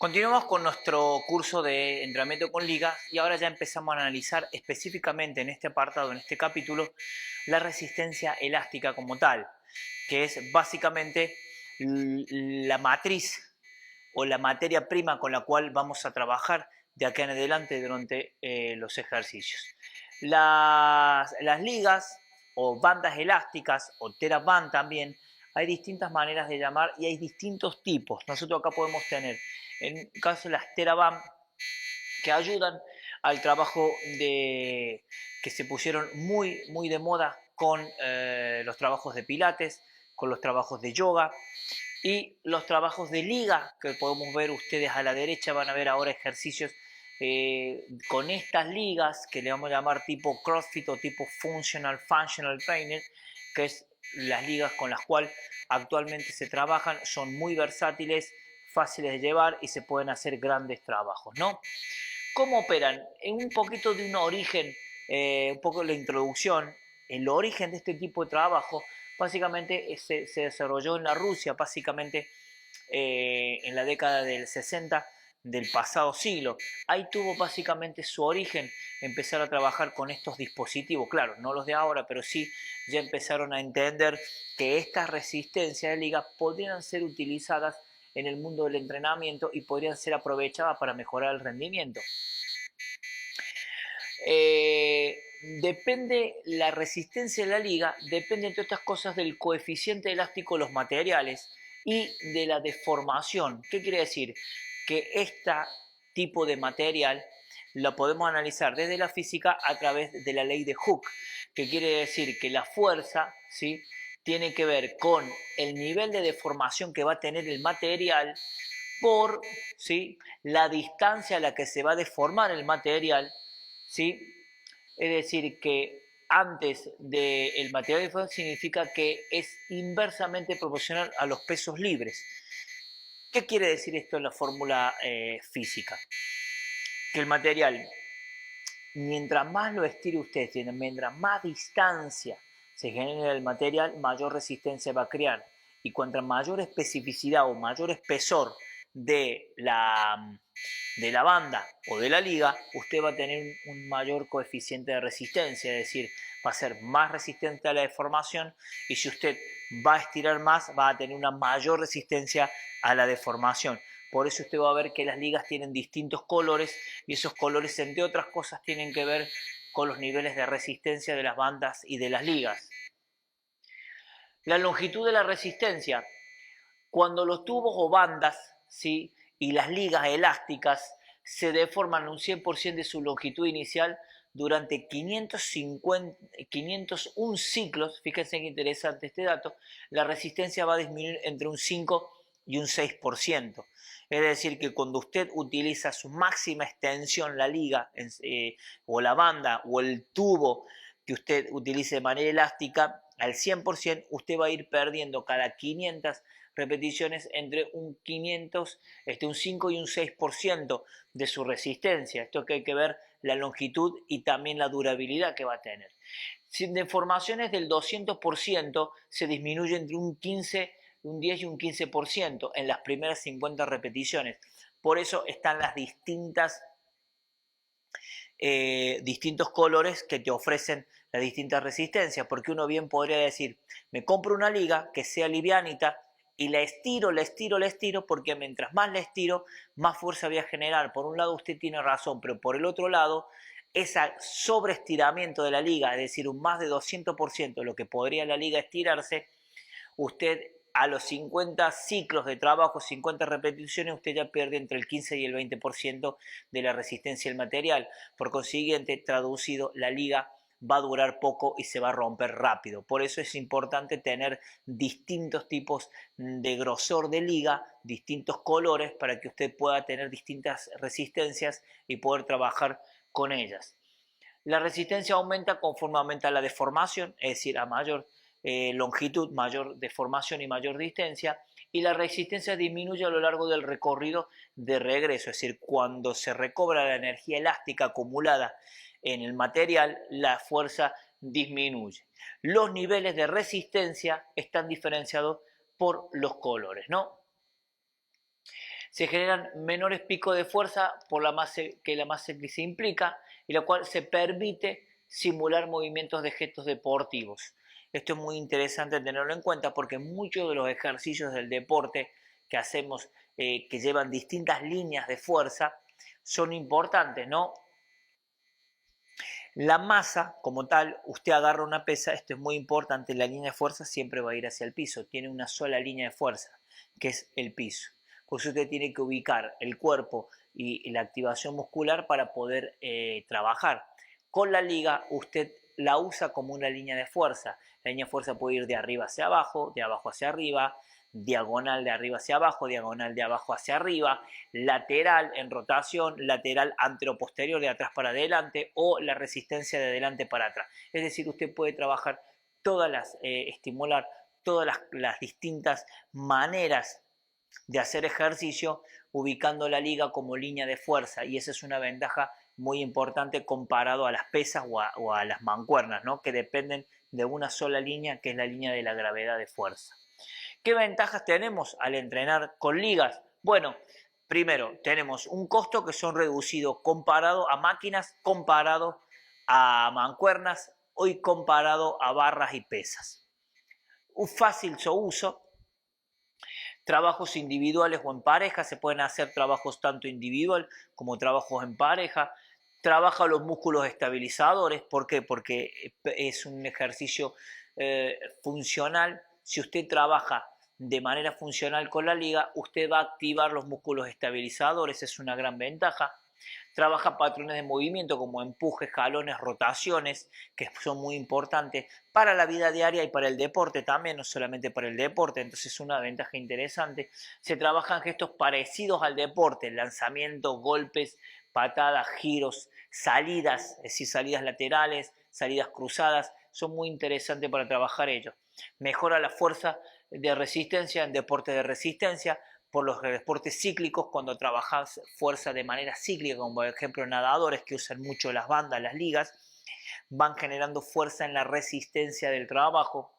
Continuamos con nuestro curso de entrenamiento con ligas y ahora ya empezamos a analizar específicamente en este apartado, en este capítulo, la resistencia elástica como tal, que es básicamente la matriz o la materia prima con la cual vamos a trabajar de acá en adelante durante los ejercicios. Las ligas o bandas elásticas o TheraBand también, hay distintas maneras de llamar y hay distintos tipos. Nosotros acá podemos tener, en el caso de las TheraBand, que ayudan al trabajo que se pusieron muy de moda con los trabajos de pilates, con los trabajos de yoga y los trabajos de liga que podemos ver ustedes a la derecha. Van a ver ahora ejercicios con estas ligas que le vamos a llamar tipo CrossFit o tipo Functional Trainer, que es las ligas con las cuales actualmente se trabajan. Son muy versátiles, fáciles de llevar y se pueden hacer grandes trabajos, ¿no? ¿Cómo operan? En un poquito de un origen, un poco de la introducción. El origen de este tipo de trabajo básicamente se desarrolló en la Rusia, básicamente en la década del 60 del pasado siglo. Ahí tuvo básicamente su origen empezar a trabajar con estos dispositivos, claro, no los de ahora, pero sí ya empezaron a entender que estas resistencias de liga podrían ser utilizadas en el mundo del entrenamiento y podrían ser aprovechadas para mejorar el rendimiento. Depende la resistencia de la liga, depende entre otras cosas del coeficiente elástico de los materiales y de la deformación. ¿Qué quiere decir? Que este tipo de material lo podemos analizar desde la física a través de la ley de Hooke, que quiere decir que la fuerza, ¿sí?, tiene que ver con el nivel de deformación que va a tener el material por, ¿sí?, la distancia a la que se va a deformar el material, ¿sí? Es decir, que antes del material de deformación significa que es inversamente proporcional a los pesos libres. ¿Qué quiere decir esto en la fórmula física? Que el material, mientras más lo estire usted, mientras más distancia se genere el material, mayor resistencia va a crear. Y cuanto mayor especificidad o mayor espesor de la banda o de la liga, usted va a tener un mayor coeficiente de resistencia, es decir, va a ser más resistente a la deformación, y si usted va a estirar más, va a tener una mayor resistencia a la deformación. Por eso usted va a ver que las ligas tienen distintos colores, y esos colores, entre otras cosas, tienen que ver con los niveles de resistencia de las bandas y de las ligas. La longitud de la resistencia. Cuando los tubos o bandas, ¿sí?, y las ligas elásticas se deforman un 100% de su longitud inicial durante 501 ciclos, fíjense qué interesante este dato, la resistencia va a disminuir entre un 5 y un 6%. Es decir, que cuando usted utiliza su máxima extensión, la liga o la banda o el tubo que usted utilice de manera elástica, al 100%, usted va a ir perdiendo cada 500 repeticiones entre un 5 y un 6% de su resistencia. Esto que hay que ver la longitud y también la durabilidad que va a tener. Sin deformaciones del 200% se disminuye entre un 10 y un 15% en las primeras 50 repeticiones. Por eso están las distintos colores que te ofrecen las distintas resistencias, porque uno bien podría decir, me compro una liga que sea livianita y la estiro, porque mientras más la estiro, más fuerza voy a generar. Por un lado usted tiene razón, pero por el otro lado, ese sobreestiramiento de la liga, es decir, un más de 200% de lo que podría la liga estirarse, usted a los 50 ciclos de trabajo, 50 repeticiones, usted ya pierde entre el 15 y el 20% de la resistencia del material. Por consiguiente, traducido, la liga va a durar poco y se va a romper rápido. Por eso es importante tener distintos tipos de grosor de liga, distintos colores, para que usted pueda tener distintas resistencias y poder trabajar con ellas. La resistencia aumenta conforme aumenta la deformación, es decir, a mayor longitud, mayor deformación y mayor distancia, y la resistencia disminuye a lo largo del recorrido de regreso, es decir, cuando se recobra la energía elástica acumulada en el material, la fuerza disminuye. Los niveles de resistencia están diferenciados por los colores, ¿no? Se generan menores picos de fuerza por la masa que la masa que se implica, y lo cual se permite simular movimientos de gestos deportivos. Esto es muy interesante tenerlo en cuenta porque muchos de los ejercicios del deporte que hacemos, que llevan distintas líneas de fuerza, son importantes, ¿no? La masa, como tal, usted agarra una pesa, esto es muy importante, la línea de fuerza siempre va a ir hacia el piso, tiene una sola línea de fuerza, que es el piso. Por eso usted tiene que ubicar el cuerpo y la activación muscular para poder trabajar. Con la liga usted la usa como una línea de fuerza. La línea de fuerza puede ir de arriba hacia abajo, de abajo hacia arriba, diagonal de arriba hacia abajo, diagonal de abajo hacia arriba, lateral en rotación, lateral antero-posterior de atrás para adelante o la resistencia de adelante para atrás. Es decir, usted puede trabajar estimular todas las distintas maneras de hacer ejercicio ubicando la liga como línea de fuerza, y esa es una ventaja muy importante comparado a las pesas o a las mancuernas, ¿no? Que dependen de una sola línea, que es la línea de la gravedad de fuerza. ¿Qué ventajas tenemos al entrenar con ligas? Bueno, primero, tenemos un costo que son reducidos comparado a máquinas, comparado a mancuernas y comparado a barras y pesas. Un fácil su uso, trabajos individuales o en pareja, se pueden hacer trabajos tanto individual como trabajos en pareja. Trabaja los músculos estabilizadores, ¿por qué? Porque es un ejercicio funcional. Si usted trabaja de manera funcional con la liga, usted va a activar los músculos estabilizadores, es una gran ventaja. Trabaja patrones de movimiento como empujes, jalones, rotaciones, que son muy importantes para la vida diaria y para el deporte también, no solamente para el deporte, entonces es una ventaja interesante. Se trabajan gestos parecidos al deporte, lanzamientos, golpes, patadas, giros, salidas, es decir, salidas laterales, salidas cruzadas, son muy interesantes para trabajar ellos. Mejora la fuerza de resistencia en deporte de resistencia, por los deportes cíclicos, cuando trabajas fuerza de manera cíclica, como por ejemplo nadadores que usan mucho las bandas, las ligas, van generando fuerza en la resistencia del trabajo.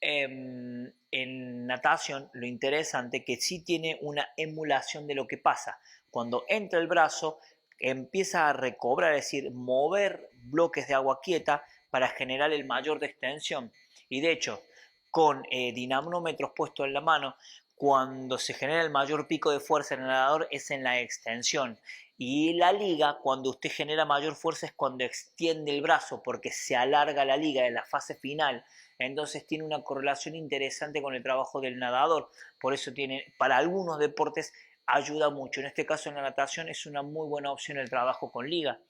En natación, lo interesante es que sí tiene una emulación de lo que pasa. Cuando entra el brazo, empieza a recobrar, es decir, mover bloques de agua quieta para generar el mayor de extensión. Y de hecho, con dinamómetros puestos en la mano, cuando se genera el mayor pico de fuerza en el nadador es en la extensión. Y la liga, cuando usted genera mayor fuerza, es cuando extiende el brazo, porque se alarga la liga en la fase final. Entonces tiene una correlación interesante con el trabajo del nadador. Por eso tiene, para algunos deportes, ayuda mucho. En este caso, en la natación, es una muy buena opción el trabajo con liga.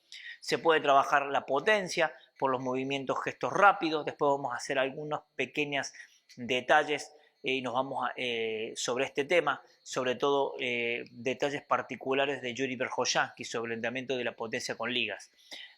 Se puede trabajar la potencia por los movimientos, gestos rápidos. Después vamos a hacer algunos pequeños detalles y nos vamos sobre este tema, sobre todo detalles particulares de Yuri Verkhoyanski sobre el entrenamiento de la potencia con ligas.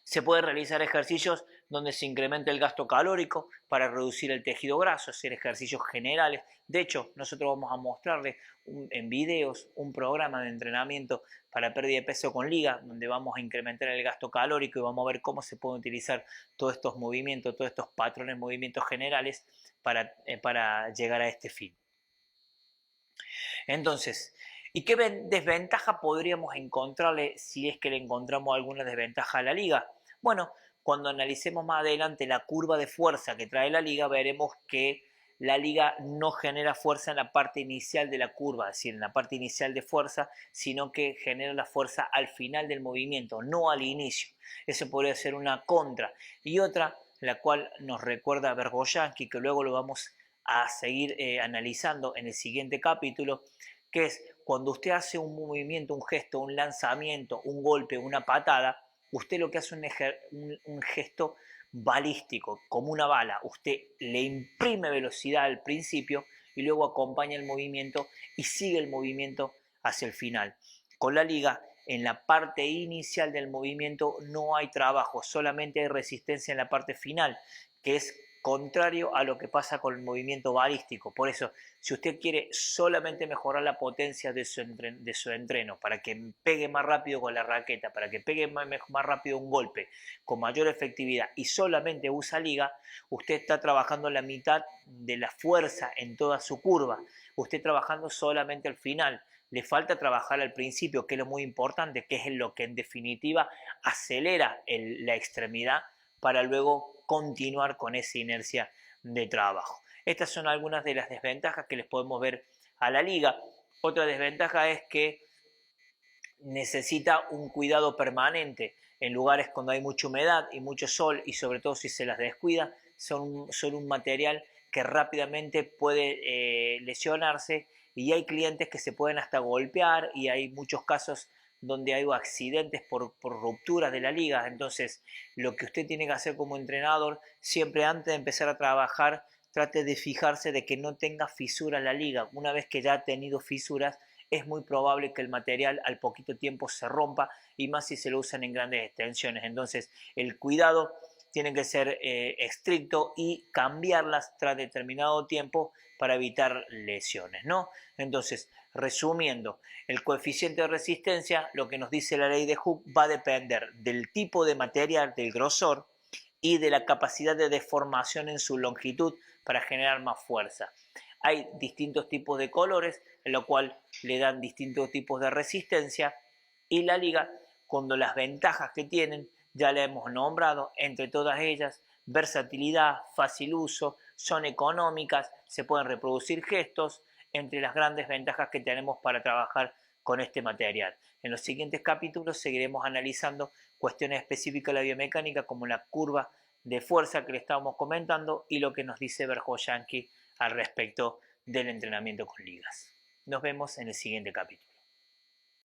Se puede realizar ejercicios donde se incrementa el gasto calórico para reducir el tejido graso, hacer ejercicios generales. De hecho, nosotros vamos a mostrarles en videos un programa de entrenamiento para pérdida de peso con liga, donde vamos a incrementar el gasto calórico y vamos a ver cómo se pueden utilizar todos estos movimientos, todos estos patrones, movimientos generales para llegar a este fin. Entonces, ¿y qué desventaja podríamos encontrarle si es que le encontramos alguna desventaja a la liga? Bueno, cuando analicemos más adelante la curva de fuerza que trae la liga, veremos que la liga no genera fuerza en la parte inicial de la curva, es decir, en la parte inicial de fuerza, sino que genera la fuerza al final del movimiento, no al inicio. Eso podría ser una contra. Y otra, la cual nos recuerda a Verkhoyanski, que luego lo vamos a seguir analizando en el siguiente capítulo, que es cuando usted hace un movimiento, un gesto, un lanzamiento, un golpe, una patada, usted lo que hace es un gesto balístico, como una bala. Usted le imprime velocidad al principio y luego acompaña el movimiento y sigue el movimiento hacia el final. Con la liga, en la parte inicial del movimiento no hay trabajo, solamente hay resistencia en la parte final, que es contrario a lo que pasa con el movimiento balístico. Por eso, si usted quiere solamente mejorar la potencia de su entreno, para que pegue más rápido con la raqueta, para que pegue más rápido un golpe, con mayor efectividad, y solamente usa liga, usted está trabajando la mitad de la fuerza en toda su curva. Usted trabajando solamente al final. Le falta trabajar al principio, que es lo muy importante, que es lo que en definitiva acelera la extremidad para luego continuar con esa inercia de trabajo. Estas son algunas de las desventajas que les podemos ver a la liga. Otra desventaja es que necesita un cuidado permanente en lugares cuando hay mucha humedad y mucho sol, y sobre todo si se las descuida, son un material que rápidamente puede lesionarse, y hay clientes que se pueden hasta golpear, y hay muchos casos donde hay accidentes por rupturas de la liga. Entonces, lo que usted tiene que hacer como entrenador, siempre antes de empezar a trabajar, trate de fijarse de que no tenga fisuras la liga. Una vez que ya ha tenido fisuras, es muy probable que el material al poquito tiempo se rompa, y más si se lo usan en grandes extensiones. Entonces, el cuidado tiene que ser estricto y cambiarlas tras determinado tiempo para evitar lesiones, ¿no? Entonces, resumiendo, el coeficiente de resistencia, lo que nos dice la ley de Hooke, va a depender del tipo de material, del grosor y de la capacidad de deformación en su longitud para generar más fuerza. Hay distintos tipos de colores, en lo cual le dan distintos tipos de resistencia, y la liga, cuando las ventajas que tienen, ya le hemos nombrado, entre todas ellas, versatilidad, fácil uso, son económicas, se pueden reproducir gestos, entre las grandes ventajas que tenemos para trabajar con este material. En los siguientes capítulos seguiremos analizando cuestiones específicas de la biomecánica, como la curva de fuerza que le estábamos comentando, y lo que nos dice Verkhoshansky al respecto del entrenamiento con ligas. Nos vemos en el siguiente capítulo.